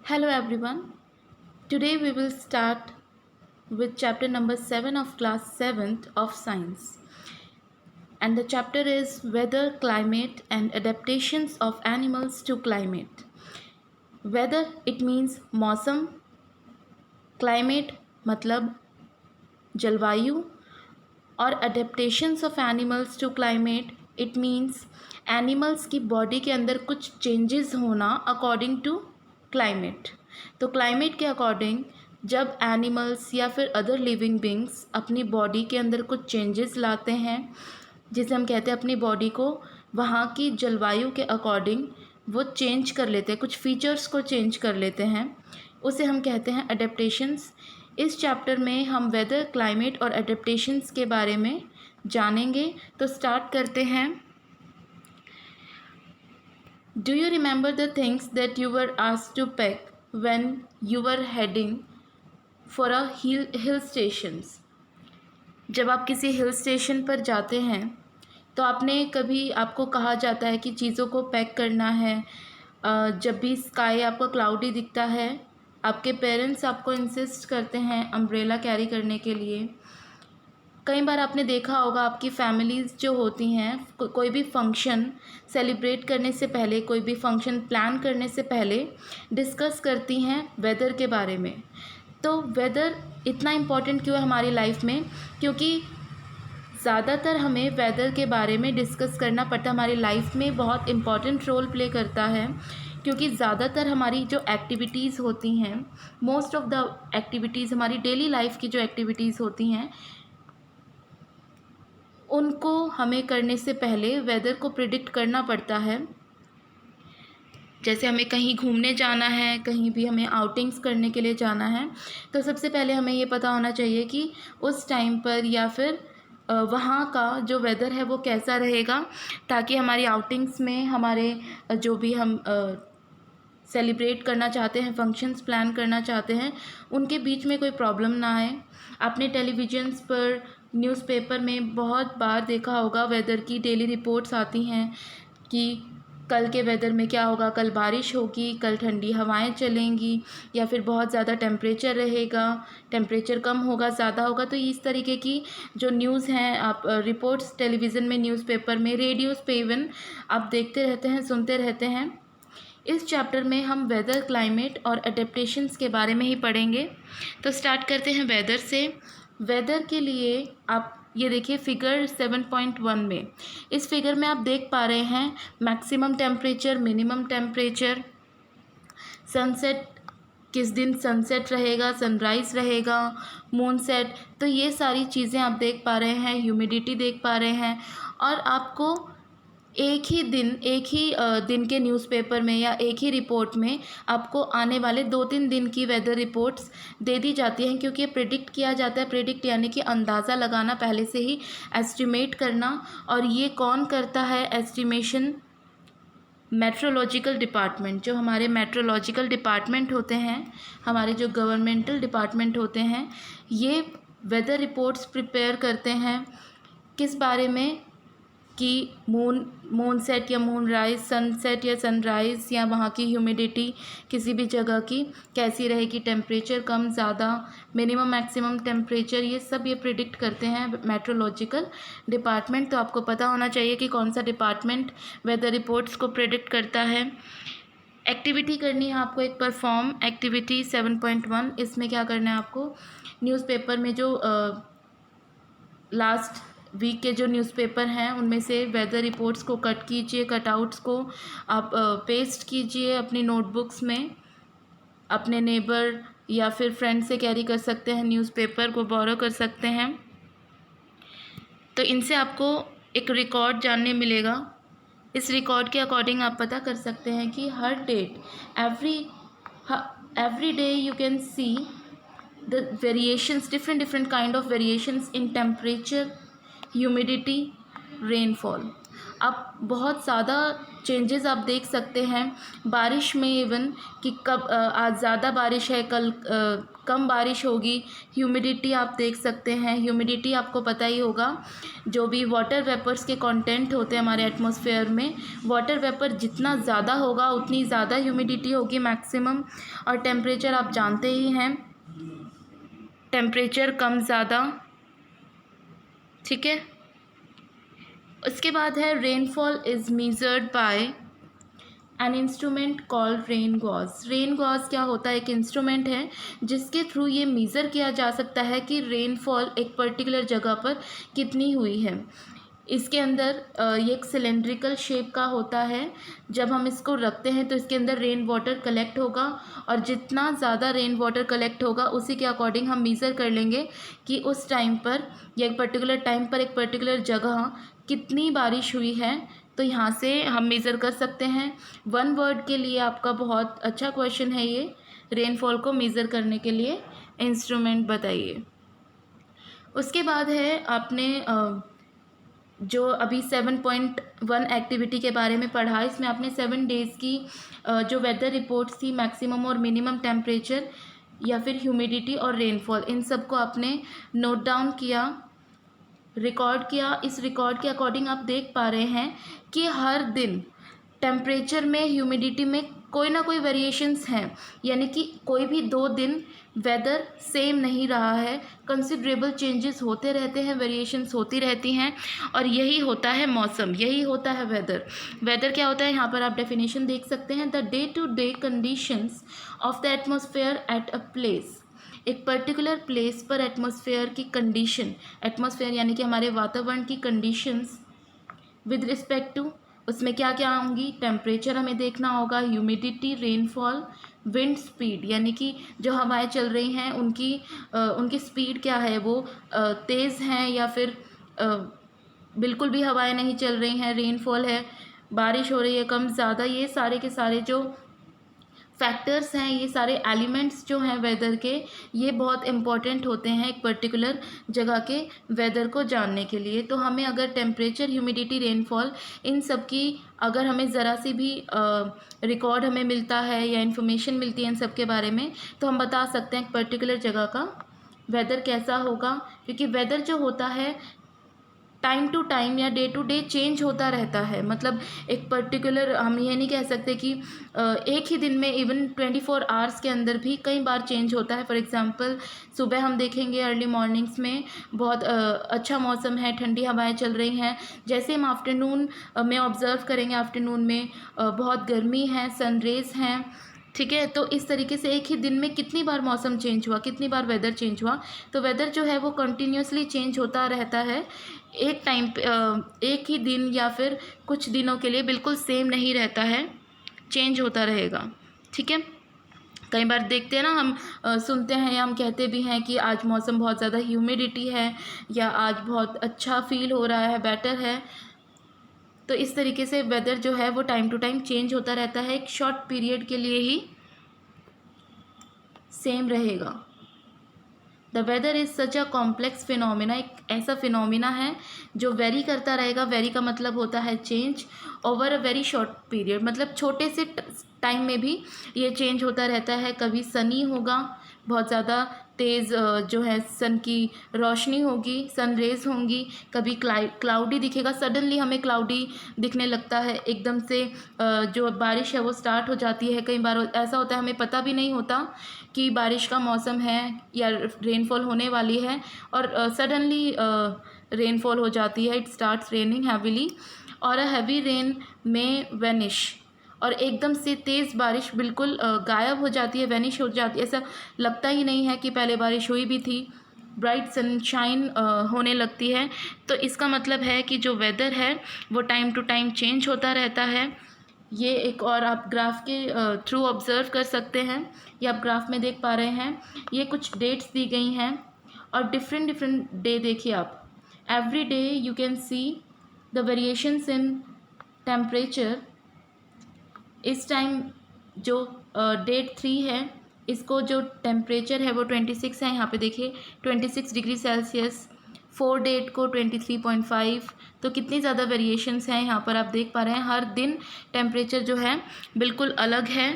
Hello everyone. Today we will start with chapter number 7 of class 7th of science. And the chapter is weather, climate and adaptations of animals to climate. Weather it means मौसम, climate मतलब जलवायु और adaptations of animals to climate it means animals की body के अंदर कुछ changes होना according to climate. तो क्लाइमेट के अकॉर्डिंग जब एनिमल्स या फिर अदर लिविंग बींग्स अपनी बॉडी के अंदर कुछ चेंजेस लाते हैं, जिसे हम कहते हैं अपनी बॉडी को वहाँ की जलवायु के अकॉर्डिंग वो चेंज कर लेते हैं, कुछ फीचर्स को चेंज कर लेते हैं, उसे हम कहते हैं अडेप्टेशंस। इस चैप्टर में हम वेदर, क्लाइमेट और अडेप्टेशंस के बारे में जानेंगे। तो स्टार्ट करते हैं। Do you remember the things that you were asked to pack when you were heading for a hill stations? जब आप किसी हिल स्टेशन पर जाते हैं तो आपको कहा जाता है कि चीज़ों को पैक करना है। जब भी स्काई आपको क्लाउडी दिखता है, आपके पेरेंट्स आपको इंसिस्ट करते हैं अम्ब्रेला कैरी करने के लिए। कई बार आपने देखा होगा आपकी फैमिलीज़ जो होती हैं कोई भी फंक्शन सेलिब्रेट करने से पहले, कोई भी फंक्शन प्लान करने से पहले डिस्कस करती हैं वेदर के बारे में। तो वेदर इतना इम्पॉर्टेंट क्यों है हमारी लाइफ में? क्योंकि ज़्यादातर हमें वेदर के बारे में डिस्कस करना पड़ता है, हमारी लाइफ में बहुत इम्पॉर्टेंट रोल प्ले करता है। क्योंकि ज़्यादातर हमारी जो एक्टिविटीज़ होती हैं, मोस्ट ऑफ द एक्टिविटीज़ हमारी डेली लाइफ की जो एक्टिविटीज़ होती हैं, उनको हमें करने से पहले वेदर को प्रिडिक्ट करना पड़ता है। जैसे हमें कहीं घूमने जाना है, कहीं भी हमें आउटिंग्स करने के लिए जाना है, तो सबसे पहले हमें ये पता होना चाहिए कि उस टाइम पर या फिर वहाँ का जो वेदर है वो कैसा रहेगा, ताकि हमारी आउटिंग्स में हमारे जो भी हम सेलिब्रेट करना चाहते हैं, फंक्शंस प्लान करना चाहते हैं, उनके बीच में कोई प्रॉब्लम ना आए। आपने टेलीविजन्स पर, न्यूज़पेपर में बहुत बार देखा होगा वेदर की डेली रिपोर्ट्स आती हैं कि कल के वेदर में क्या होगा, कल बारिश होगी, कल ठंडी हवाएं चलेंगी या फिर बहुत ज़्यादा टेम्परेचर रहेगा, टेम्परेचर कम होगा, ज़्यादा होगा। तो इस तरीके की जो न्यूज़ हैं, आप रिपोर्ट्स टेलीविज़न में, न्यूज़पेपर में, रेडियोज़ पे इवन आप देखते रहते हैं, सुनते रहते हैं। इस चैप्टर में हम वेदर, क्लाइमेट और अडेप्टेशंस के बारे में ही पढ़ेंगे। तो स्टार्ट करते हैं वेदर से। वेदर के लिए आप ये देखिए फिगर 7.1 में, इस फिगर में आप देख पा रहे हैं maximum temperature, minimum temperature, sunset, किस दिन सनसेट रहेगा, सनराइज़ रहेगा, मून सेट, तो ये सारी चीज़ें आप देख पा रहे हैं। ह्यूमिडिटी देख पा रहे हैं। और आपको एक ही दिन के न्यूज़पेपर में या एक ही रिपोर्ट में आपको आने वाले 2-3 दिन की वेदर रिपोर्ट्स दे दी जाती हैं, क्योंकि ये प्रिडिक्ट किया जाता है। प्रिडिक्ट यानी कि अंदाज़ा लगाना, पहले से ही एस्टिमेट करना। और ये कौन करता है एस्टिमेशन? Meteorological department. जो हमारे मेट्रोलॉजिकल डिपार्टमेंट होते हैं, हमारे जो गवर्नमेंटल डिपार्टमेंट होते हैं, ये वेदर रिपोर्ट्स प्रिपेयर करते हैं। किस बारे में? कि मून सेट या मून राइज, सनसेट या सनराइज़, या वहाँ की ह्यूमिडिटी किसी भी जगह की कैसी रहेगी, टेम्परेचर कम ज़्यादा, मिनिमम मैक्सिमम टेम्परेचर, ये सब ये प्रिडिक्ट करते हैं मेट्रोलॉजिकल डिपार्टमेंट। तो आपको पता होना चाहिए कि कौन सा डिपार्टमेंट वेदर रिपोर्ट्स को प्रिडिक्ट करता है। एक्टिविटी करनी है आपको, एक परफॉर्म एक्टिविटी 7.1। इसमें क्या करना है आपको? न्यूज़पेपर में जो लास्ट वीक के जो न्यूज़पेपर हैं उनमें से वेदर रिपोर्ट्स को कट कीजिए, कटआउट्स को आप पेस्ट कीजिए अपनी नोटबुक्स में। अपने नेबर या फिर फ्रेंड से कैरी कर सकते हैं, न्यूज़पेपर को बोरो कर सकते हैं। तो इनसे आपको एक रिकॉर्ड जानने मिलेगा। इस रिकॉर्ड के अकॉर्डिंग आप पता कर सकते हैं कि हर date, every day you can see the variations, different kind of variations in temperature, humidity, rainfall. आप बहुत ज़्यादा चेंजेस आप देख सकते हैं बारिश में इवन, कि कब आज ज़्यादा बारिश है, कल कम बारिश होगी। ह्यूमिडिटी आप देख सकते हैं, ह्यूमिडिटी आपको पता ही होगा, जो भी वाटर वेपर्स के कंटेंट होते हैं हमारे एटमॉस्फेयर में, वाटर वेपर जितना ज़्यादा होगा उतनी ज़्यादा ह्यूमिडिटी होगी मैक्सिमम। और टेम्परेचर आप जानते ही हैं, टेम्परेचर कम ज़्यादा, ठीक है। उसके बाद है rainfall is measured by an instrument called rain gauge. Rain gauge क्या होता है? एक इंस्ट्रूमेंट है जिसके थ्रू ये मेज़र किया जा सकता है कि रेनफॉल एक पर्टिकुलर जगह पर कितनी हुई है। इसके अंदर ये एक सिलेंड्रिकल शेप का होता है। जब हम इसको रखते हैं तो इसके अंदर रेन वाटर कलेक्ट होगा, और जितना ज़्यादा रेन वाटर कलेक्ट होगा उसी के अकॉर्डिंग हम मेज़र कर लेंगे कि उस टाइम पर या एक पर्टिकुलर टाइम पर एक पर्टिकुलर जगह कितनी बारिश हुई है। तो यहाँ से हम मेज़र कर सकते हैं। वन वर्ड के लिए आपका बहुत अच्छा क्वेश्चन है ये, रेनफॉल को मेज़र करने के लिए इंस्ट्रूमेंट बताइए। उसके बाद है आपने जो अभी 7.1 एक्टिविटी के बारे में पढ़ा, इसमें आपने 7 डेज़ की जो वेदर रिपोर्ट्स थी, मैक्सिमम और मिनिमम टेम्परेचर या फिर ह्यूमिडिटी और रेनफॉल, इन सब को आपने नोट डाउन किया, रिकॉर्ड किया। इस रिकॉर्ड के अकॉर्डिंग आप देख पा रहे हैं कि हर दिन टेम्परेचर में, ह्यूमिडिटी में कोई ना कोई वेरिएशंस हैं, यानी कि कोई भी 2 दिन वेदर सेम नहीं रहा है, कंसिडरेबल चेंजेस होते रहते हैं, वेरिएशंस होती रहती हैं, और यही होता है मौसम, यही होता है वेदर। वेदर क्या होता है? यहाँ पर आप डेफिनेशन देख सकते हैं, the day to day conditions of the atmosphere at a place. एक पर्टिकुलर प्लेस पर एटमॉस्फेयर की कंडीशन, एटमॉस्फेयर यानी कि हमारे वातावरण की कंडीशंस विद रिस्पेक्ट टू, उसमें क्या क्या होंगी? टेम्परेचर हमें देखना होगा, ह्यूमिडिटी, रेनफॉल, विंड स्पीड, यानी कि जो हवाएं चल रही हैं उनकी स्पीड क्या है, वो तेज़ हैं या फिर बिल्कुल भी हवाएं नहीं चल रही हैं, रेनफॉल है, बारिश हो रही है कम ज़्यादा। ये सारे के सारे जो फैक्टर्स हैं, ये सारे एलिमेंट्स जो हैं वेदर के, ये बहुत इम्पॉर्टेंट होते हैं एक पर्टिकुलर जगह के वेदर को जानने के लिए। तो हमें अगर टेम्परेचर, ह्यूमिडिटी, रेनफॉल, इन सब की अगर हमें ज़रा सी भी रिकॉर्ड हमें मिलता है या इन्फॉर्मेशन मिलती है इन सब के बारे में, तो हम बता सकते हैं एक पर्टिकुलर जगह का वेदर कैसा होगा। क्योंकि वेदर जो होता है टाइम टू टाइम या डे टू डे चेंज होता रहता है। मतलब एक पर्टिकुलर, हम ये नहीं कह सकते कि एक ही दिन में, इवन 24 आवर्स के अंदर भी कई बार चेंज होता है। फॉर एग्जांपल सुबह हम देखेंगे अर्ली मॉर्निंग्स में बहुत अच्छा मौसम है, ठंडी हवाएं चल रही हैं। जैसे हम आफ्टरनून में ऑब्ज़र्व करेंगे, आफ्टरनून में बहुत गर्मी है, सनरेज़ हैं, ठीक है। तो इस तरीके से एक ही दिन में कितनी बार मौसम चेंज हुआ, कितनी बार वेदर चेंज हुआ। तो वेदर जो है वो कंटिन्यूसली चेंज होता रहता है, एक टाइम पे एक ही दिन या फिर कुछ दिनों के लिए बिल्कुल सेम नहीं रहता है, चेंज होता रहेगा, ठीक है। कई बार देखते हैं ना हम, सुनते हैं या हम कहते भी हैं कि आज मौसम बहुत ज़्यादा ह्यूमिडिटी है, या आज बहुत अच्छा फील हो रहा है, बेटर है। तो इस तरीके से वेदर जो है वो टाइम टू टाइम चेंज होता रहता है, एक शॉर्ट पीरियड के लिए ही सेम रहेगा। The weather is such a complex phenomena, एक ऐसा फिनोमिना है जो वेरी करता रहेगा। वेरी का मतलब होता है change, over a very short period, मतलब छोटे से टाइम में भी ये चेंज होता रहता है। कभी सनी होगा, बहुत ज़्यादा तेज़ जो है सन की रोशनी होगी, सन रेज़ होंगी। कभी क्लाउडी दिखेगा, सडनली हमें क्लाउडी दिखने लगता है, एकदम से जो बारिश है वो स्टार्ट हो जाती है। कई बार ऐसा होता है हमें पता भी नहीं होता कि बारिश का मौसम है या रेनफॉल होने वाली है, और सडनली रेनफॉल हो जाती है, इट स्टार्ट्स रेनिंग हैवीली, और अ हैवी रेन में वेनिश, और एकदम से तेज़ बारिश बिल्कुल गायब हो जाती है, वैनिश हो जाती है। ऐसा लगता ही नहीं है कि पहले बारिश हुई भी थी, ब्राइट सनशाइन होने लगती है। तो इसका मतलब है कि जो वेदर है वो टाइम टू टाइम चेंज होता रहता है। ये एक और आप ग्राफ के थ्रू ऑब्ज़र्व कर सकते हैं, ये आप ग्राफ में देख पा रहे हैं। ये कुछ डेट्स दी गई हैं, और डिफरेंट डिफरेंट डे देखिए आप। Every day you can see the variations in temperature. इस टाइम जो डेट 3 है, इसको जो टेम्परेचर है वो 26 है। यहाँ पे देखिए 26 डिग्री सेल्सियस, 4 डेट को 23.5। तो कितनी ज़्यादा वेरिएशंस हैं यहाँ पर आप देख पा रहे हैं। हर दिन टेम्परेचर जो है बिल्कुल अलग है,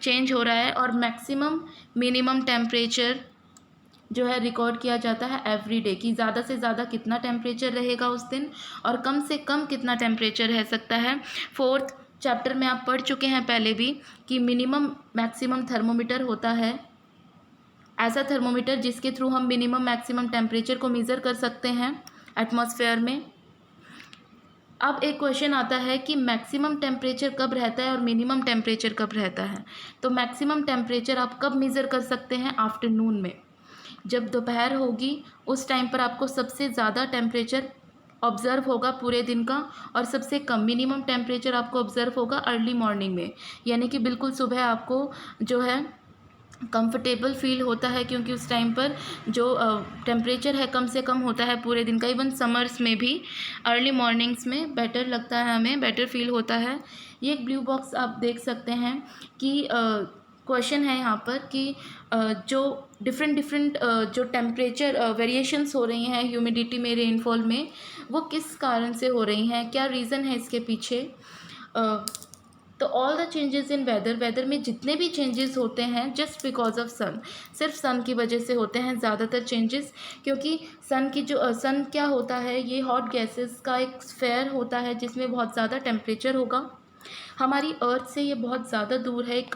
चेंज हो रहा है। और मैक्सिमम मिनिमम टेम्परेचर जो है रिकॉर्ड किया जाता है एवरी डे कि ज़्यादा से ज़्यादा कितना टेम्परेचर रहेगा उस दिन और कम से कम कितना टेम्परेचर रह सकता है। 4th चैप्टर में आप पढ़ चुके हैं पहले भी कि मिनिमम मैक्सिमम थर्मोमीटर होता है, ऐसा थर्मोमीटर जिसके थ्रू हम मिनिमम मैक्सिमम टेम्परेचर को मेज़र कर सकते हैं एटमॉस्फेयर में। अब एक क्वेश्चन आता है कि मैक्सिमम टेम्परेचर कब रहता है और मिनिमम टेम्परेचर कब रहता है। तो मैक्सिमम टेम्परेचर आप कब मेज़र कर सकते हैं? आफ्टरनून में, जब दोपहर होगी उस टाइम पर आपको सबसे ज़्यादा टेम्परेचर ऑब्ज़र्व होगा पूरे दिन का, और सबसे कम मिनिमम टेम्परेचर आपको ऑब्ज़र्व होगा अर्ली मॉर्निंग में, यानी कि बिल्कुल सुबह आपको जो है कंफर्टेबल फील होता है क्योंकि उस टाइम पर जो टेम्परेचर है कम से कम होता है पूरे दिन का। इवन समर्स में भी अर्ली मॉर्निंग्स में बेटर लगता है, हमें बेटर फील होता है। ये एक ब्लू बॉक्स आप देख सकते हैं कि क्वेश्चन है यहाँ पर कि जो डिफरेंट जो टेम्परेचर वेरिएशंस हो रही हैं ह्यूमिडिटी में, रेनफॉल में, वो किस कारण से हो रही हैं, क्या रीज़न है इसके पीछे। तो all the changes in weather में जितने भी चेंजेस होते हैं जस्ट बिकॉज ऑफ सन, सिर्फ सन की वजह से होते हैं ज़्यादातर चेंजेस। क्योंकि सन क्या होता है, ये हॉट गैसेस का एक स्फेयर होता है जिसमें बहुत ज़्यादा टेम्परेचर होगा। हमारी अर्थ से ये बहुत ज़्यादा दूर है, एक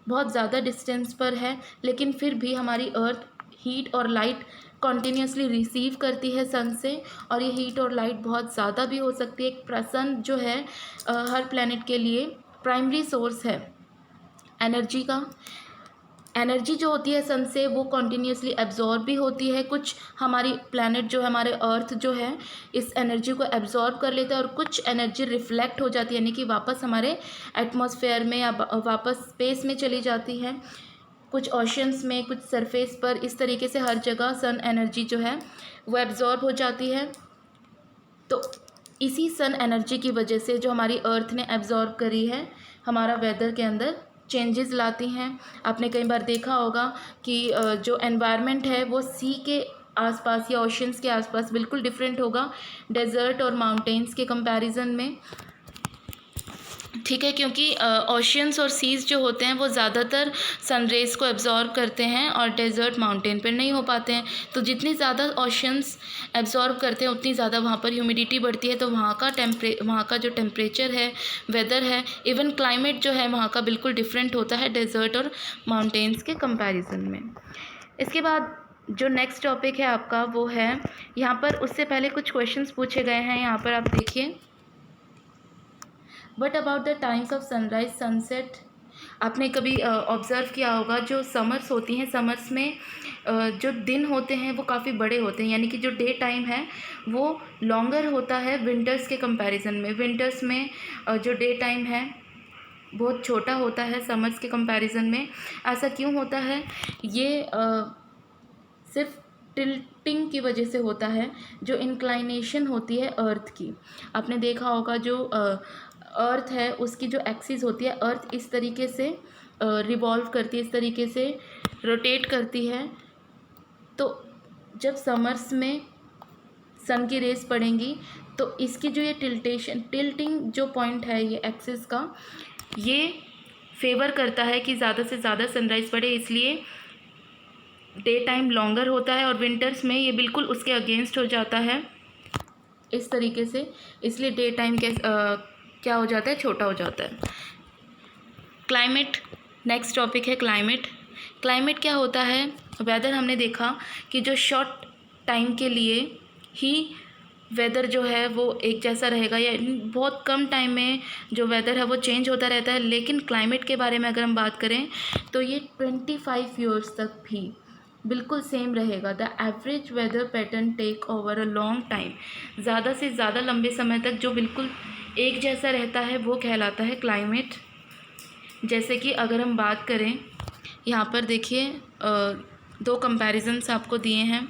बहुत ज़्यादा डिस्टेंस पर है, लेकिन फिर भी हमारी अर्थ हीट और लाइट कॉन्टीन्यूसली रिसीव करती है सन से, और ये हीट और लाइट बहुत ज़्यादा भी हो सकती है। सन जो है हर प्लैनेट के लिए प्राइमरी सोर्स है एनर्जी का। एनर्जी जो होती है सन से वो कॉन्टीन्यूसली एब्जॉर्ब भी होती है। कुछ हमारी प्लैनेट जो है, हमारे अर्थ जो है, इस एनर्जी को एब्जॉर्ब कर लेता है और कुछ एनर्जी रिफ्लेक्ट हो जाती है, यानी कि वापस हमारे एटमॉस्फेयर में या वापस स्पेस में चली जाती है। कुछ ओशंस में, कुछ सरफेस पर, इस तरीके से हर जगह सन एनर्जी जो है वो एब्जॉर्ब हो जाती है। तो इसी सन एनर्जी की वजह से जो हमारी अर्थ ने एब्जॉर्ब करी है, हमारा वेदर के अंदर चेंजेस लाती हैं। आपने कई बार देखा होगा कि जो एनवायरनमेंट है वो सी के आसपास या ओशंस के आसपास बिल्कुल डिफरेंट होगा डेजर्ट और माउंटेन्स के कंपैरिजन में, ठीक है। क्योंकि ओशियंस और सीज़ जो होते हैं वो ज़्यादातर सनरेज़ को एब्जॉर्ब करते हैं और डेजर्ट माउंटेन पर नहीं हो पाते हैं। तो जितनी ज़्यादा ओशियंस एब्जॉर्ब करते हैं उतनी ज़्यादा वहाँ पर ह्यूमिडिटी बढ़ती है, तो वहाँ का जो टेम्परेचर है, वेदर है, इवन क्लाइमेट जो है वहाँ का बिल्कुल डिफरेंट होता है डेजर्ट और माउंटेन्स के कंपैरिजन में। इसके बाद जो नेक्स्ट टॉपिक है आपका वो है, यहाँ पर उससे पहले कुछ क्वेश्चंस पूछे गए हैं, यहाँ पर आप देखिए। But about the times of sunrise sunset, आपने कभी ऑब्ज़र्व किया होगा जो समर्स होती हैं, समर्स में जो दिन होते हैं वो काफ़ी बड़े होते हैं, यानी कि जो डे टाइम है वो लॉन्गर होता है विंटर्स के कंपैरिजन में। विंटर्स में जो डे टाइम है बहुत छोटा होता है समर्स के कंपैरिजन में। ऐसा क्यों होता है? ये सिर्फ टिल्टिंग की वजह से होता है, जो इंक्लाइनेशन होती है अर्थ की। आपने देखा होगा जो अर्थ है उसकी जो एक्सिस होती है, अर्थ इस तरीके से रिवॉल्व करती है, इस तरीके से रोटेट करती है। तो जब समर्स में सन की रेस पड़ेंगी तो इसकी जो ये टिल्टिंग जो पॉइंट है ये एक्सिस का, ये फेवर करता है कि ज़्यादा से ज़्यादा सनराइज़ पड़े, इसलिए डे टाइम लॉन्गर होता है। और विंटर्स में ये बिल्कुल उसके अगेंस्ट हो जाता है इस तरीके से, इसलिए डे टाइम क्या हो जाता है, छोटा हो जाता है। क्लाइमेट, नेक्स्ट टॉपिक है क्लाइमेट। क्लाइमेट क्या होता है? वेदर हमने देखा कि जो शॉर्ट टाइम के लिए ही वेदर जो है वो एक जैसा रहेगा, या बहुत कम टाइम में जो वेदर है वो चेंज होता रहता है। लेकिन क्लाइमेट के बारे में अगर हम बात करें तो ये 25 ईयर्स तक भी बिल्कुल सेम रहेगा। The average weather pattern take over a long time, ज़्यादा से ज़्यादा लंबे समय तक जो बिल्कुल एक जैसा रहता है वो कहलाता है क्लाइमेट। जैसे कि अगर हम बात करें, यहाँ पर देखिए 2 कंपैरिजन्स आपको दिए हैं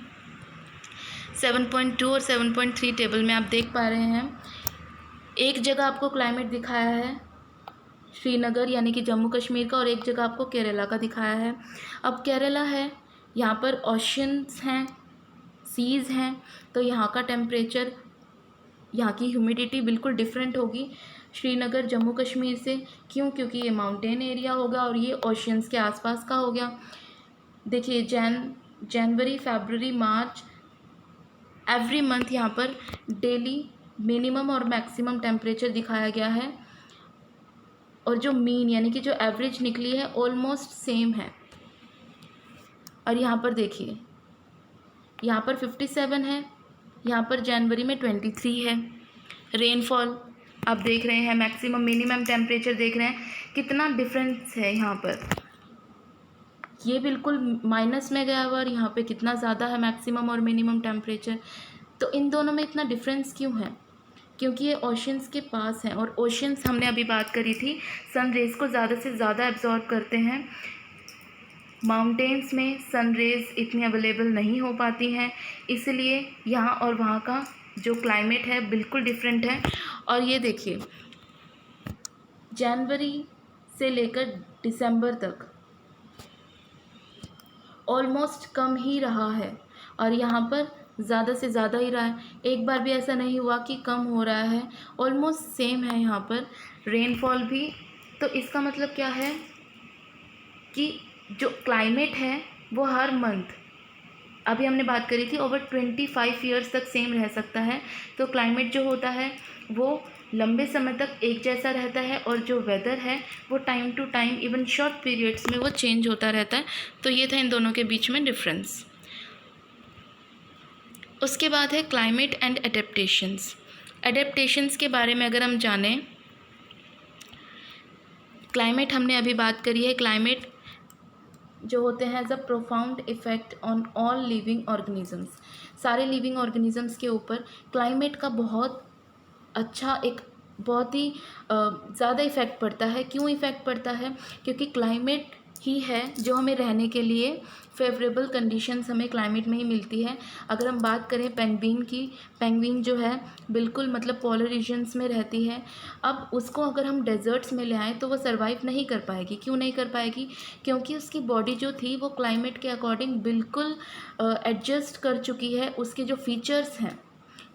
7.2 और 7.3 टेबल में आप देख पा रहे हैं। एक जगह आपको क्लाइमेट दिखाया है श्रीनगर यानी कि जम्मू कश्मीर का, और एक जगह आपको केरला का दिखाया है। अब केरला है, यहाँ पर ओशंस हैं, सीज़ हैं, तो यहाँ का टेम्परेचर, यहाँ की ह्यूमिडिटी बिल्कुल डिफरेंट होगी श्रीनगर जम्मू कश्मीर से। क्यों? क्योंकि ये माउंटेन एरिया होगा और ये ओशंस के आसपास का हो गया। देखिए जनवरी, फरवरी, मार्च, एवरी मंथ यहाँ पर डेली मिनिमम और मैक्सिमम टेम्परेचर दिखाया गया है, और जो मीन यानी कि जो एवरेज निकली है ऑलमोस्ट सेम है। और यहाँ पर देखिए, यहाँ पर 57 है, यहाँ पर जनवरी में 23 है। रेनफॉल आप देख रहे हैं, मैक्सिमम मिनिमम टेम्परेचर देख रहे हैं, कितना डिफरेंस है यहाँ पर। ये बिल्कुल माइनस में गया हुआ और यहाँ पे कितना ज़्यादा है मैक्सिमम और मिनिमम टेम्परेचर। तो इन दोनों में इतना डिफरेंस क्यों है? क्योंकि ये ओशंस के पास हैं, और ओशंस हमने अभी बात करी थी सन रेज़ को ज़्यादा से ज़्यादा एब्जॉर्ब करते हैं। माउंटेन्स में सन रेज़ इतनी अवेलेबल नहीं हो पाती हैं, इसलिए यहाँ और वहाँ का जो क्लाइमेट है बिल्कुल डिफरेंट है। और ये देखिए, जनवरी से लेकर दिसंबर तक ऑलमोस्ट कम ही रहा है, और यहाँ पर ज़्यादा से ज़्यादा ही रहा है। एक बार भी ऐसा नहीं हुआ कि कम हो रहा है, ऑलमोस्ट सेम है यहाँ पर रेनफॉल भी। तो इसका मतलब क्या है कि जो क्लाइमेट है वो हर मंथ, अभी हमने बात करी थी ओवर 25 ईयर्स तक सेम रह सकता है। तो क्लाइमेट जो होता है वो लंबे समय तक एक जैसा रहता है, और जो वेदर है वो time to time even short periods में वो चेंज होता रहता है। तो ये था इन दोनों के बीच में डिफरेंस। उसके बाद है क्लाइमेट एंड एडेप्टेशंस। एडेप्टेशंस के बारे में अगर हम जानें, क्लाइमेट हमने अभी बात करी है। क्लाइमेट जो होते हैं as a profound effect on all living organisms, सारे लिविंग ऑर्गेनिजम्स के ऊपर क्लाइमेट का बहुत अच्छा, एक बहुत ही ज़्यादा इफ़ेक्ट पड़ता है। क्यों इफ़ेक्ट पड़ता है? क्योंकि क्लाइमेट ही है जो हमें रहने के लिए फेवरेबल कंडीशंस हमें क्लाइमेट में ही मिलती है। अगर हम बात करें पेंगुइन की, पेंगुइन जो है बिल्कुल मतलब पोलर रीजन्स में रहती है। अब उसको अगर हम डेजर्ट्स में ले आएँ तो वो सर्वाइव नहीं कर पाएगी। क्यों नहीं कर पाएगी? क्योंकि उसकी बॉडी जो थी वो क्लाइमेट के अकॉर्डिंग बिल्कुल एडजस्ट कर चुकी है। उसके जो फीचर्स हैं,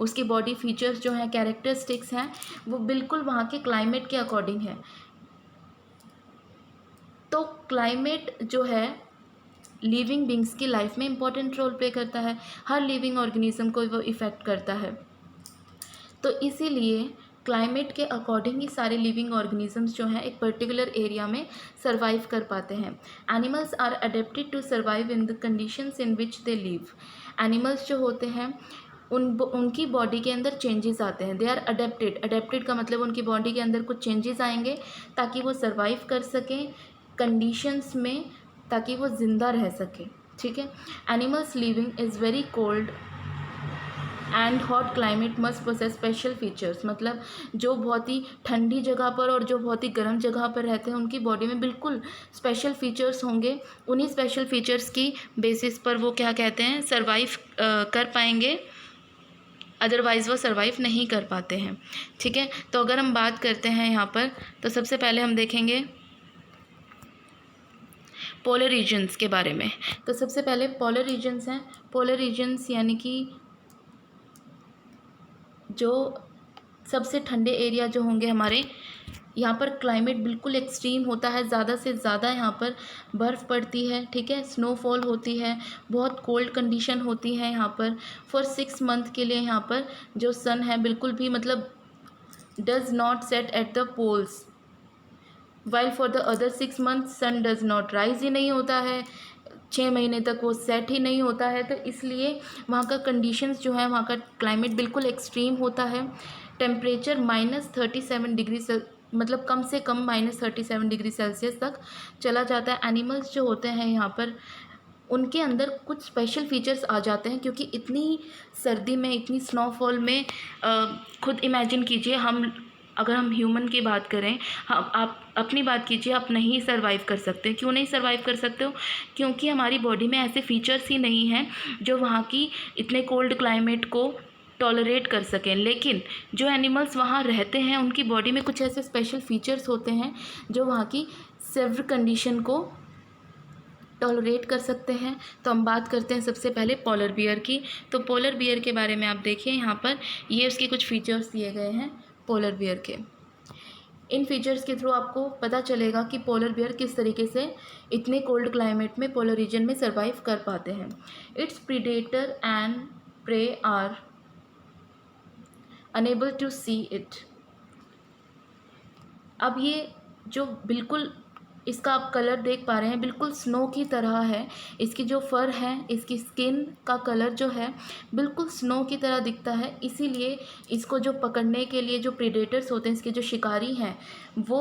उसकी बॉडी फीचर्स जो हैं, कैरेक्टरिस्टिक्स हैं, वो बिल्कुल वहाँ के क्लाइमेट के अकॉर्डिंग है। तो क्लाइमेट जो है लिविंग बींग्स की लाइफ में इम्पॉर्टेंट रोल प्ले करता है, हर लिविंग ऑर्गेनिज्म को वो इफ़ेक्ट करता है। तो इसीलिए क्लाइमेट के अकॉर्डिंग ही सारे लिविंग ऑर्गेनिजम्स जो हैं एक पर्टिकुलर एरिया में सर्वाइव कर पाते हैं। Animals are adapted to survive in the conditions in which they live. Animals जो होते हैं उनकी बॉडी के अंदर चेंजेस आते हैं। दे आर अडेप्टेड, अडेप्टेड का मतलब उनकी बॉडी के अंदर कुछ चेंजेस आएंगे ताकि वो सर्वाइव कर सकें कंडीशंस में, ताकि वो ज़िंदा रह सके। ठीक है। Animals living is very cold and hot climate must possess special features. मतलब जो बहुत ही ठंडी जगह पर और जो बहुत ही गर्म जगह पर रहते हैं उनकी बॉडी में बिल्कुल स्पेशल फीचर्स होंगे। उन्हीं स्पेशल फीचर्स की बेसिस पर वो क्या कहते हैं, सर्वाइव कर पाएंगे, अदरवाइज़ वो सर्वाइव नहीं कर पाते हैं। ठीक है। तो अगर हम बात करते हैं यहाँ पर, तो सबसे पहले हम देखेंगे पोलर रीजन्स के बारे में। तो सबसे पहले पोलर रीजन्स हैं। पोलर रीजन्स यानी कि जो सबसे ठंडे एरिया जो होंगे हमारे, यहाँ पर क्लाइमेट बिल्कुल एक्सट्रीम होता है, ज़्यादा से ज़्यादा यहाँ पर बर्फ़ पड़ती है। ठीक है। स्नोफॉल होती है, बहुत कोल्ड कंडीशन होती है यहाँ पर। फॉर 6 मंथ के लिए यहाँ पर जो सन है बिल्कुल भी मतलब does not set at the poles, while for the other 6 month sun does not rise ही नहीं होता है, 6 महीने तक वो सेट ही नहीं होता है। तो इसलिए वहाँ का कंडीशंस जो है, वहाँ का क्लाइमेट बिल्कुल एक्सट्रीम होता है। टेम्परेचर -37 डिग्री मतलब कम से कम -37 डिग्री सेल्सियस तक चला जाता है। एनिमल्स जो होते हैं यहाँ पर, उनके अंदर कुछ स्पेशल फीचर्स आ जाते हैं, क्योंकि इतनी सर्दी में, इतनी स्नोफॉल में खुद इमेजिन कीजिए, अगर हम ह्यूमन की बात करें, आप अपनी बात कीजिए, आप नहीं सर्वाइव कर सकते। क्यों नहीं सर्वाइव कर सकते हो? क्योंकि हमारी बॉडी में ऐसे फीचर्स ही नहीं हैं जो वहाँ की इतने कोल्ड क्लाइमेट को टॉलरेट कर सकें। लेकिन जो एनिमल्स वहाँ रहते हैं उनकी बॉडी में कुछ ऐसे स्पेशल फीचर्स होते हैं जो वहाँ की सेवर कंडीशन को टॉलरेट कर सकते हैं। तो हम बात करते हैं सबसे पहले पोलर बियर की। तो पोलर बियर के बारे में आप देखिए यहाँ पर, ये उसके कुछ फीचर्स दिए गए हैं पोलर बियर के। इन फीचर्स के थ्रू आपको पता चलेगा कि पोलर बियर किस तरीके से इतने कोल्ड क्लाइमेट में पोलर रीजन में सर्वाइव कर पाते हैं। Its predator and prey are unable to see it. अब ये जो बिल्कुल इसका आप कलर देख पा रहे हैं, बिल्कुल स्नो की तरह है। इसकी जो फर है, इसकी स्किन का कलर जो है बिल्कुल स्नो की तरह दिखता है। इसीलिए इसको जो पकड़ने के लिए जो प्रेडेटर्स होते हैं, इसके जो शिकारी हैं वो,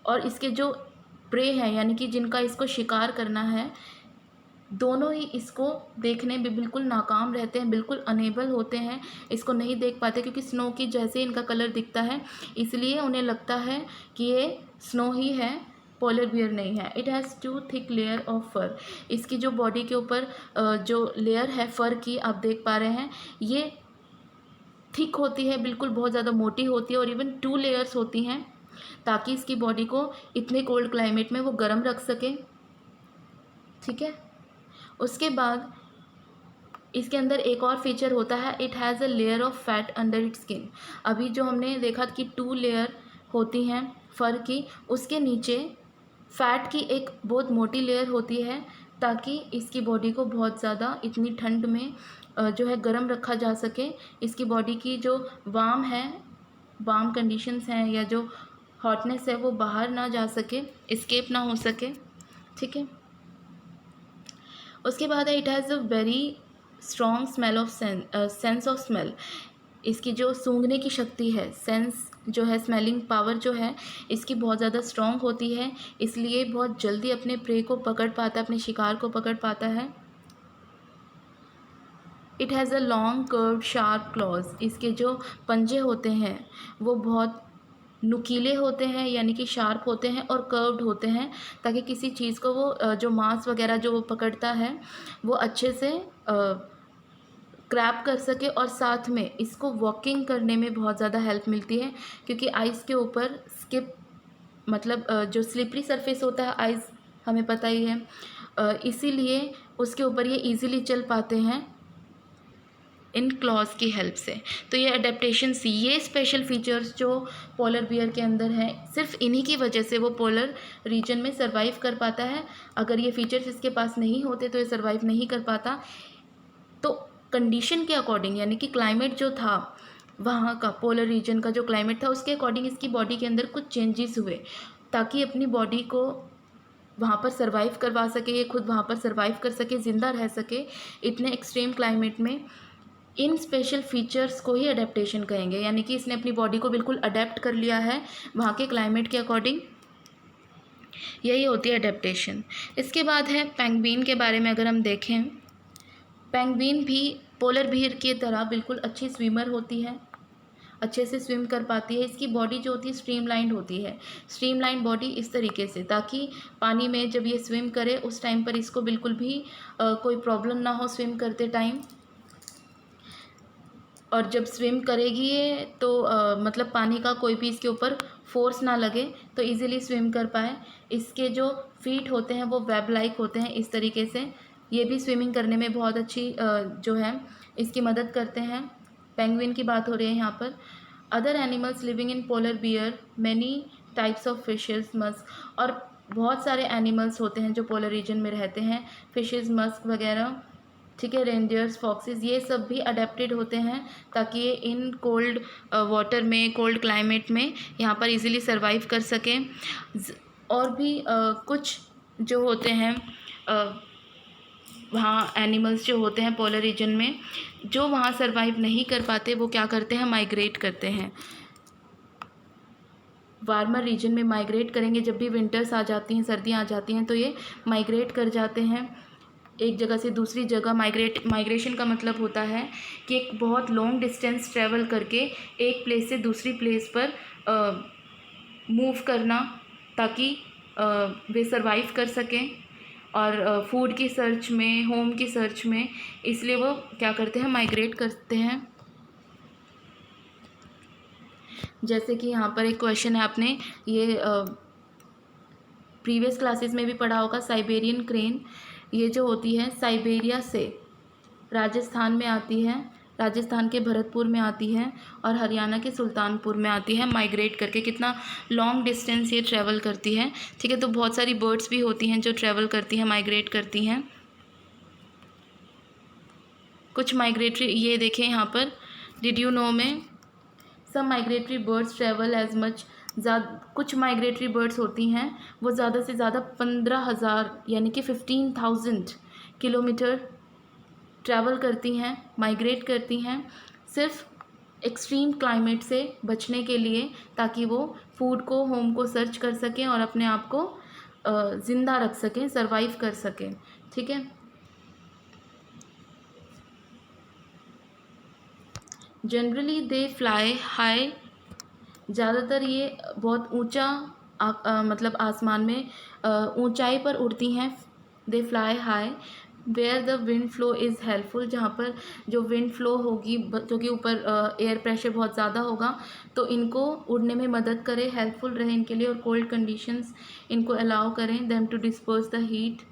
और इसके जो प्रे हैं यानी कि जिनका इसको शिकार करना है, दोनों ही इसको देखने में बिल्कुल नाकाम रहते हैं, बिल्कुल अनेबल होते हैं, इसको नहीं देख पाते क्योंकि स्नो की जैसे इनका कलर दिखता है, इसलिए उन्हें लगता है कि ये स्नो ही है, पोलर बियर नहीं है। It has to thick layer of fur. इसकी जो बॉडी के ऊपर जो लेयर है फ़र की, आप देख पा रहे हैं, ये थिक होती है, बिल्कुल बहुत ज़्यादा मोटी होती है, और इवन 2 लेयर्स होती हैं ताकि इसकी बॉडी को इतने कोल्ड क्लाइमेट में वो गर्म रख सके। ठीक है, उसके बाद इसके अंदर एक और फीचर होता है, it has a layer of fat under its skin. अभी जो हमने देखा कि 2 लेयर होती हैं फ़र की, उसके नीचे फ़ैट की एक बहुत मोटी लेयर होती है ताकि इसकी बॉडी को बहुत ज़्यादा इतनी ठंड में जो है गर्म रखा जा सके। इसकी बॉडी की जो वार्म कंडीशंस हैं या जो हॉटनेस है वो बाहर ना जा सके, एस्केप ना हो सके। ठीक है, उसके बाद है it has a very strong smell of sense of smell. इसकी जो सूंघने की शक्ति है, सेंस जो है, स्मेलिंग पावर जो है इसकी बहुत ज़्यादा स्ट्रॉन्ग होती है, इसलिए बहुत जल्दी अपने प्रे को पकड़ पाता है, अपने शिकार को पकड़ पाता है। It has a long curved sharp clause. इसके जो पंजे होते हैं वो बहुत नुकीले होते हैं, यानी कि शार्प होते हैं और कर्व्ड होते हैं, ताकि किसी चीज़ को वो जो मांस वगैरह जो वो पकड़ता है वो अच्छे से क्रैप कर सके, और साथ में इसको वॉकिंग करने में बहुत ज़्यादा हेल्प मिलती है क्योंकि आइस के ऊपर स्किप मतलब जो स्लिपरी सरफेस होता है आइस, हमें पता ही है, इसीलिए उसके ऊपर ये इजीली चल पाते हैं इन क्लॉज की हेल्प से। तो ये अडेप्टेशंस, ये स्पेशल फीचर्स जो पोलर बियर के अंदर हैं, सिर्फ इन्हीं की वजह से वो पोलर रीजन में सर्वाइव कर पाता है। अगर ये फीचर्स इसके पास नहीं होते तो ये सर्वाइव नहीं कर पाता। तो कंडीशन के अकॉर्डिंग, यानी कि क्लाइमेट जो था वहाँ का, पोलर रीजन का जो क्लाइमेट था उसके अकॉर्डिंग इसकी बॉडी के अंदर कुछ चेंजेस हुए ताकि अपनी बॉडी को वहाँ पर सर्वाइव करवा सके, ये खुद वहाँ पर सर्वाइव कर सके, ज़िंदा रह सके इतने एक्सट्रीम क्लाइमेट में। इन स्पेशल फीचर्स को ही अडेप्टेशन कहेंगे, यानी कि इसने अपनी बॉडी को बिल्कुल अडेप्ट कर लिया है वहाँ के क्लाइमेट के अकॉर्डिंग। यही होती है अडेप्टेशन। इसके बाद है पेंगुइन के बारे में अगर हम देखें, पेंगुइन भी पोलर बियर की तरह बिल्कुल अच्छी स्विमर होती है, अच्छे से स्विम कर पाती है। इसकी बॉडी जो होती है स्ट्रीमलाइंड होती है, स्ट्रीमलाइंड बॉडी इस तरीके से, ताकि पानी में जब ये स्विम करे उस टाइम पर इसको बिल्कुल भी कोई प्रॉब्लम ना हो स्विम करते टाइम, और जब स्विम करेगी ये तो मतलब पानी का कोई भी इसके ऊपर फोर्स ना लगे तो इजीली स्विम कर पाए। इसके जो फीट होते हैं वो वेब लाइक होते हैं इस तरीके से, ये भी स्विमिंग करने में बहुत अच्छी जो है इसकी मदद करते हैं। पेंगुइन की बात हो रही है यहाँ पर। Other animals living in polar bear, many types of fishes, Musk, और बहुत सारे एनिमल्स होते हैं जो पोलर रीजन में रहते हैं, फिशेस, मस्क वगैरह। ठीक है, रेंजर्स, फॉक्सेस, ये सब भी अडेप्टेड होते हैं ताकि ये इन कोल्ड वाटर में, कोल्ड क्लाइमेट में यहाँ पर इजीली सर्वाइव कर सकें। और भी कुछ जो होते हैं वहाँ एनिमल्स जो होते हैं पोलर रीजन में, जो वहाँ सर्वाइव नहीं कर पाते, वो क्या करते हैं, माइग्रेट करते हैं, वार्मर रीजन में माइग्रेट करेंगे। जब भी विंटर्स आ जाती हैं, सर्दियाँ आ जाती हैं, तो ये माइग्रेट कर जाते हैं एक जगह से दूसरी जगह। माइग्रेशन का मतलब होता है कि एक बहुत लॉन्ग डिस्टेंस ट्रैवल करके एक प्लेस से दूसरी प्लेस पर मूव करना, ताकि वे सर्वाइव कर सकें, और फूड की सर्च में, होम की सर्च में, इसलिए वो क्या करते हैं, माइग्रेट करते हैं। जैसे कि यहाँ पर एक क्वेश्चन है, आपने ये प्रीवियस क्लासेस में भी पढ़ा होगा, साइबेरियन क्रेन, ये जो होती है साइबेरिया से राजस्थान में आती है, राजस्थान के भरतपुर में आती है और हरियाणा के सुल्तानपुर में आती है, माइग्रेट करके। कितना लॉन्ग डिस्टेंस ये ट्रैवल करती है, ठीक है। तो बहुत सारी बर्ड्स भी होती हैं जो ट्रैवल करती हैं, माइग्रेट करती हैं। कुछ माइग्रेटरी, ये देखें यहाँ पर, डिड यू नो में some migratory birds travel as much, कुछ माइग्रेटरी बर्ड्स होती हैं वो ज़्यादा से ज़्यादा 15,000 यानी कि 15,000 किलोमीटर ट्रैवल करती हैं, माइग्रेट करती हैं, सिर्फ एक्सट्रीम क्लाइमेट से बचने के लिए, ताकि वो फूड को, होम को सर्च कर सकें और अपने आप को ज़िंदा रख सकें, सरवाइव कर सकें, ठीक है। जनरली दे फ्लाई हाई, ज़्यादातर ये बहुत ऊंचा मतलब आसमान में ऊंचाई पर उड़ती हैं। They fly high where the wind flow is helpful, जहाँ पर जो विंड फ्लो होगी, क्योंकि ऊपर एयर प्रेशर बहुत ज़्यादा होगा, तो इनको उड़ने में मदद करे, हेल्पफुल रहे इनके लिए, और कोल्ड कंडीशंस इनको अलाउ करें them to disperse the heat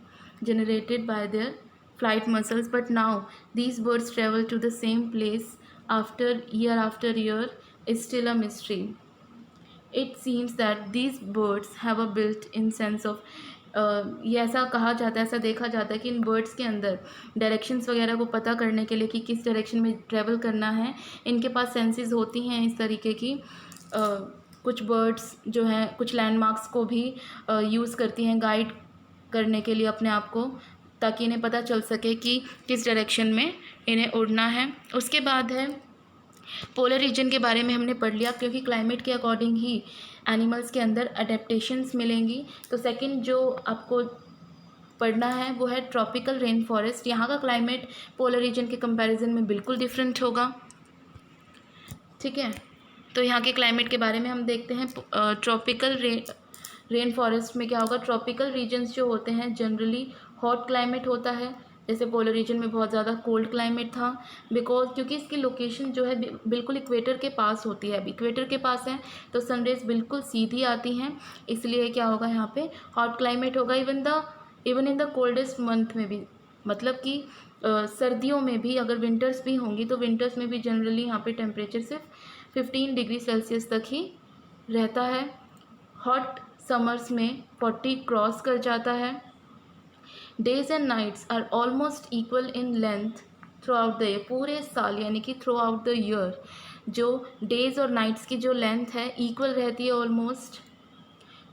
generated by their flight muscles. But now these birds travel to the same place after year is still a mystery. It seems that these birds have a built-in sense of ये ऐसा कहा जाता है, ऐसा देखा जाता है कि इन बर्ड्स के अंदर डायरेक्शंस वगैरह को पता करने के लिए कि किस डायरेक्शन में ट्रैवल करना है, इनके पास सेंसेस होती हैं इस तरीके की। कुछ बर्ड्स जो हैं कुछ लैंडमार्क्स को भी यूज़ करती हैं गाइड करने के लिए अपने आप को, ताकि इन्हें पता चल सके कि किस डायरेक्शन में इन्हें उड़ना है। उसके बाद है पोलर रीजन के बारे में हमने पढ़ लिया, क्योंकि क्लाइमेट के अकॉर्डिंग ही एनिमल्स के अंदर अडेप्टेशंस मिलेंगी। तो सेकंड जो आपको पढ़ना है वो है ट्रॉपिकल रेन फॉरेस्ट। यहाँ का क्लाइमेट पोलर रीजन के कंपैरिजन में बिल्कुल डिफरेंट होगा, ठीक है। तो यहाँ के क्लाइमेट के बारे में हम देखते हैं। ट्रॉपिकल रेन फॉरेस्ट में क्या होगा, ट्रॉपिकल रीजन्स जो होते हैं जनरली हॉट क्लाइमेट होता है, जैसे पोलर रीजन में बहुत ज़्यादा कोल्ड क्लाइमेट था, क्योंकि इसकी लोकेशन जो है बिल्कुल इक्वेटर के पास होती है। अब इक्वेटर के पास है तो सनरेज बिल्कुल सीधी आती हैं, इसलिए क्या होगा, यहाँ पे हॉट क्लाइमेट होगा। Even in the coldest month में भी, मतलब कि सर्दियों में भी, अगर विंटर्स भी होंगी तो विंटर्स में भी जनरली यहाँ पे टेम्परेचर सिर्फ 15 डिग्री सेल्सियस तक ही रहता है। हॉट समर्स में 40 क्रॉस कर जाता है। Days and nights are almost equal in length throughout the year, पूरे साल यानी कि थ्रू आउट द ईयर जो डेज और नाइट्स की जो लेंथ है इक्वल रहती है almost.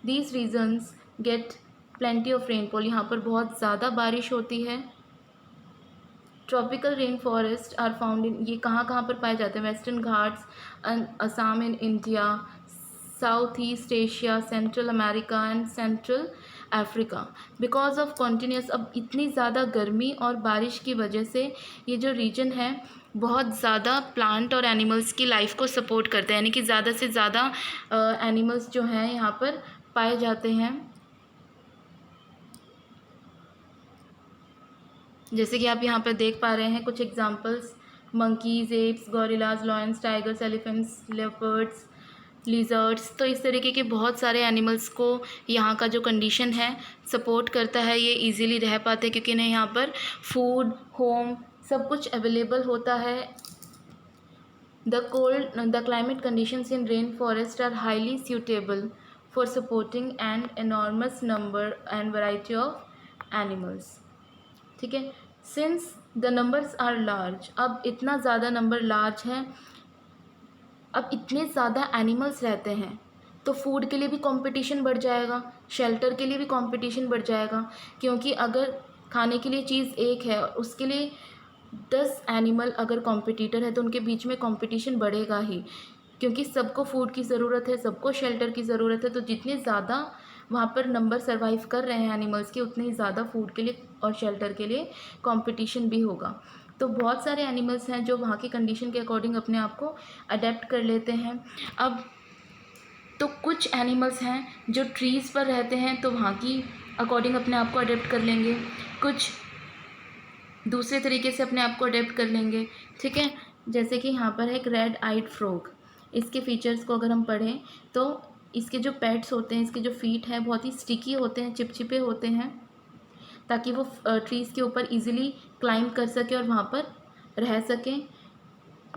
These regions get plenty of rainfall, यहाँ पर बहुत ज़्यादा बारिश होती है। Tropical rain forest are found in, ये कहाँ कहाँ पर पाए जाते हैं, Western Ghats, Assam in India, South East Asia, central America and central Africa. Because of continuous, अब इतनी ज़्यादा गर्मी और बारिश की वजह से ये जो रीजन है बहुत ज़्यादा प्लांट और एनिमल्स की लाइफ को सपोर्ट करते हैं, यानी कि ज़्यादा से ज़्यादा एनिमल्स जो हैं यहाँ पर पाए जाते हैं। जैसे कि आप यहाँ पर देख पा रहे हैं कुछ examples, monkeys, apps, gorillas, lions, tigers, elephants, leopards, lizards. तो इस तरीके के बहुत सारे एनिमल्स को यहाँ का जो कंडीशन है सपोर्ट करता है, ये इजीली रह पाते हैं क्योंकि इन्हें यहाँ पर फूड, होम सब कुछ अवेलेबल होता है। The climate conditions in rainforest are highly suitable for supporting an enormous number and variety of animals, ठीक है। Since the numbers are large, अब इतना ज़्यादा नंबर लार्ज है, अब इतने ज़्यादा एनिमल्स रहते हैं तो फूड के लिए भी कंपटीशन बढ़ जाएगा, शेल्टर के लिए भी कंपटीशन बढ़ जाएगा, क्योंकि अगर खाने के लिए चीज़ एक है उसके लिए 10 एनिमल अगर कॉम्पिटिटर है तो उनके बीच में कंपटीशन बढ़ेगा ही, क्योंकि सबको फूड की ज़रूरत है, सबको शेल्टर की ज़रूरत है। तो जितने ज़्यादा वहाँ पर नंबर सर्वाइव कर रहे हैं एनिमल्स के, उतने ही ज़्यादा फूड के लिए और शेल्टर के लिए कंपटीशन भी होगा। तो बहुत सारे एनिमल्स हैं जो वहाँ की कंडीशन के अकॉर्डिंग अपने आप को अडेप्ट कर लेते हैं। अब तो कुछ एनिमल्स हैं जो ट्रीज़ पर रहते हैं तो वहाँ की अकॉर्डिंग अपने आप को अडेप्ट कर लेंगे, कुछ दूसरे तरीके से अपने आप को अडेप्ट कर लेंगे, ठीक है। जैसे कि यहाँ पर है एक रेड आइड फ्रॉग, इसके फीचर्स को अगर हम पढ़ें तो इसके जो पैड्स होते हैं, इसके जो फीट हैं बहुत ही स्टिकी होते हैं, चिपचिपे होते हैं, ताकि वो ट्रीज़ के ऊपर इजीली क्लाइंब कर सके और वहाँ पर रह सकें।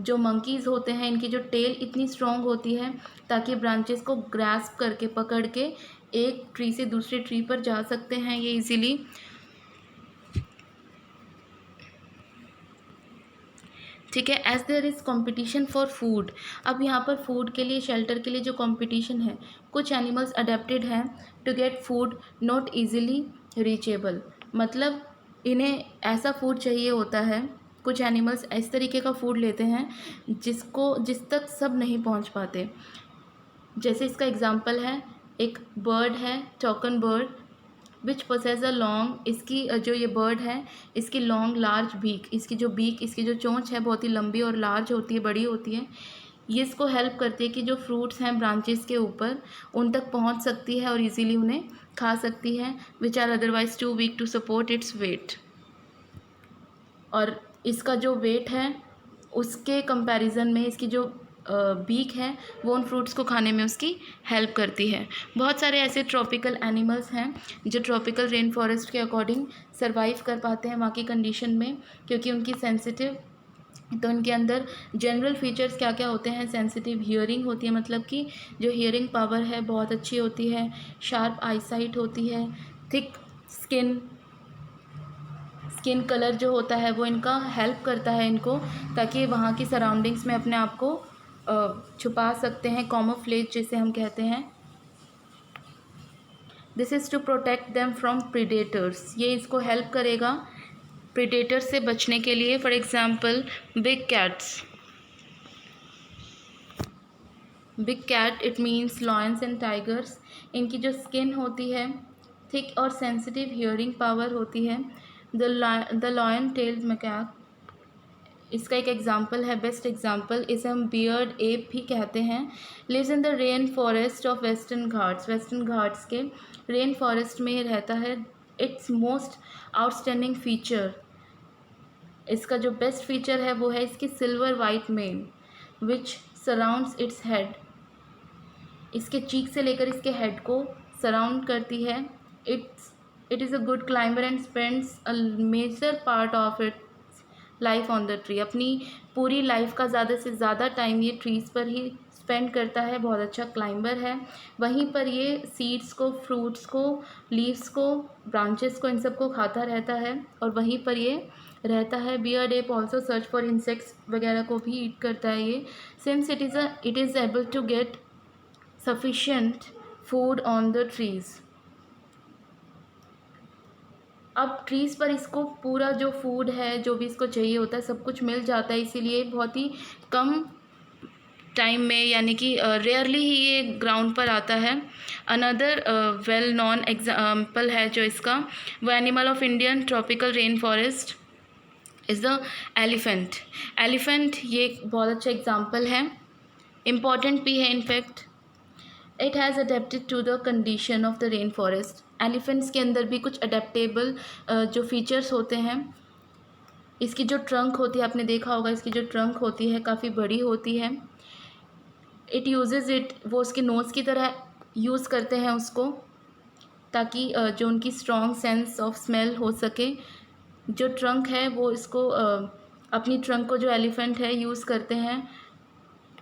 जो मंकीज़ होते हैं इनकी जो टेल इतनी स्ट्रॉन्ग होती है ताकि ब्रांचेस को ग्रैस्प करके पकड़ के एक ट्री से दूसरे ट्री पर जा सकते हैं ये इजीली। ठीक है। As there is competition for food, अब यहाँ पर फूड के लिए, शेल्टर के लिए जो कंपटीशन है, कुछ एनिमल्स अडेप्टेड हैं to get food not easily reachable, मतलब इन्हें ऐसा फूड चाहिए होता है, कुछ एनिमल्स इस तरीके का फूड लेते हैं जिस तक सब नहीं पहुँच पाते। जैसे इसका एग्जांपल है, एक बर्ड है toucan bird which possess a long, इसकी जो ये बर्ड है इसकी लॉन्ग लार्ज बीक, इसकी जो चोंच है बहुत ही लंबी और लार्ज होती है, बड़ी होती है। ये इसको हेल्प करती है कि जो फ्रूट्स हैं ब्रांचेस के ऊपर उन तक पहुंच सकती है और इजीली उन्हें खा सकती है, which are otherwise too weak to support its weight. और इसका जो वेट है उसके कंपैरिजन में इसकी जो बीक है वो उन फ्रूट्स को खाने में उसकी हेल्प करती है। बहुत सारे ऐसे ट्रॉपिकल एनिमल्स हैं जो ट्रॉपिकल रेन फॉरेस्ट के अकॉर्डिंग सर्वाइव कर पाते हैं वहाँ की कंडीशन में, क्योंकि उनकी सेंसिटिव, तो उनके अंदर जनरल फीचर्स क्या क्या होते हैं, सेंसिटिव हियरिंग होती है, मतलब कि जो हियरिंग पावर है बहुत अच्छी होती है, शार्प आईसाइट होती है, थिक स्किन कलर जो होता है वो इनका हेल्प करता है इनको, ताकि वहाँ की सराउंडिंग्स में अपने आप को छुपा सकते हैं, कैमोफ्लेज जिसे हम कहते हैं। This is to protect them from predators, ये इसको हेल्प करेगा प्रीडेटर से बचने के लिए। For example big cat it means lions and tigers, इनकी जो स्किन होती है थिक और सेंसिटिव हियरिंग पावर होती है। द लॉयन टेल्ड मैकाक, इसका एक एग्जाम्पल है, बेस्ट एग्जाम्पल, इसे हम बियर्ड एप भी कहते हैं। Lives in the rain forest of Western Ghats के रेन फॉरेस्ट में ये रहता है। इट्स मोस्ट आउटस्टैंडिंग फीचर, इसका जो बेस्ट फीचर है वो है इसकी सिल्वर वाइट मेन विच सराउंड्स इट्स हेड, इसके चीक से लेकर इसके हेड को सराउंड करती है। It is a good climber and spends a major part of it life on the tree, अपनी पूरी लाइफ का ज़्यादा से ज़्यादा टाइम ये ट्रीज़ पर ही स्पेंड करता है, बहुत अच्छा क्लाइंबर है। वहीं पर ये सीड्स को, फ्रूट्स को, लीव्स को, ब्रांचेस को, इन सब को खाता रहता है और वहीं पर ये रहता है। Beard ape also search for insects वगैरह को भी ईट करता है ये, since it is able to get sufficient food on the trees. अब ट्रीज़ पर इसको पूरा जो फूड है, जो भी इसको चाहिए होता है, सब कुछ मिल जाता है, इसीलिए बहुत ही कम टाइम में, यानी कि रेयरली ही ये ग्राउंड पर आता है। अनदर वेल नॉन एग्जाम्पल है जो इसका, वो animal of Indian tropical rain forest is the elephant ये एक बहुत अच्छा एग्जाम्पल है, इम्पॉर्टेंट भी है in fact. It has adapted to the condition of the rain forest, elephants के अंदर भी कुछ अडेप्टेबल जो फीचर्स होते हैं। इसकी जो ट्रंक होती है, आपने देखा होगा, इसकी जो ट्रंक होती है काफ़ी बड़ी होती है। वो उसके नोज़ की तरह यूज़ करते हैं उसको, ताकि जो उनकी स्ट्रॉन्ग सेंस ऑफ स्मेल हो सके। जो ट्रंक है वो इसको अपनी ट्रंक को जो एलिफेंट है यूज़ करते हैं,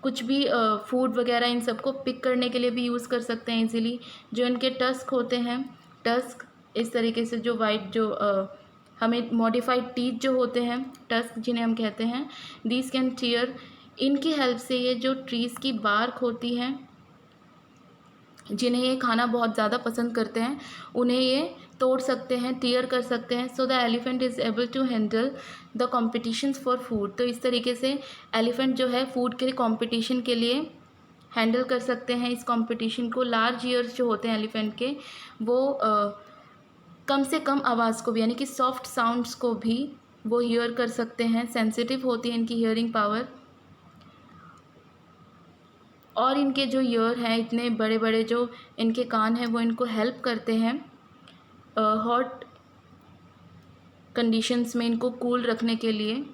कुछ भी फूड वगैरह इन सबको पिक करने के लिए भी यूज़ कर सकते हैं इजीली। जो इनके टस्क होते हैं, टस्क इस तरीके से जो वाइट, जो हमें मॉडिफाइड टीथ जो होते हैं, टस्क जिन्हें हम कहते हैं, दीज कैन टीयर, इनकी हेल्प से ये जो ट्रीज़ की बार्क होती हैं, जिन्हें ये खाना बहुत ज़्यादा पसंद करते हैं, उन्हें ये तोड़ सकते हैं, टीयर कर सकते हैं। So the elephant is able to handle the competitions for food, तो इस तरीके से एलिफेंट जो है फूड के कॉम्पिटिशन के लिए हैंडल कर सकते हैं इस कॉम्पिटिशन को। लार्ज ईयर्स जो होते हैं एलिफेंट के, वो कम से कम आवाज़ को भी, यानी कि सॉफ्ट साउंड्स को भी वो हियर कर सकते हैं, सेंसिटिव होती है इनकी हियरिंग पावर। और इनके जो ईयर हैं, इतने बड़े बड़े जो इनके कान हैं, वो इनको हेल्प करते हैं हॉट कंडीशंस में इनको कूल रखने के लिए।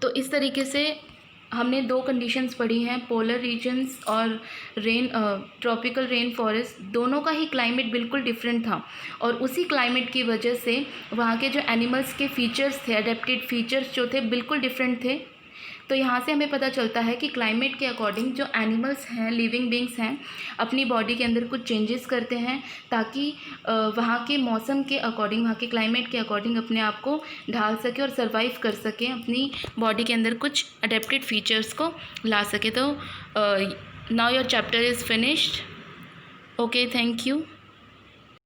तो इस तरीके से हमने दो कंडीशंस पढ़ी हैं, पोलर रीजन्स और ट्रॉपिकल रेन फॉरेस्ट। दोनों का ही क्लाइमेट बिल्कुल डिफरेंट था और उसी क्लाइमेट की वजह से वहाँ के जो एनिमल्स के फीचर्स थे, अडेप्टेड फीचर्स जो थे, बिल्कुल डिफरेंट थे। तो यहाँ से हमें पता चलता है कि क्लाइमेट के अकॉर्डिंग जो एनिमल्स हैं, लिविंग बींग्स हैं, अपनी बॉडी के अंदर कुछ चेंजेस करते हैं ताकि वहाँ के मौसम के अकॉर्डिंग, वहाँ के क्लाइमेट के अकॉर्डिंग अपने आप को ढाल सके और सर्वाइव कर सकें, अपनी बॉडी के अंदर कुछ अडेप्टेड फीचर्स को ला सके। तो now your chapter is finished. Okay, thank you.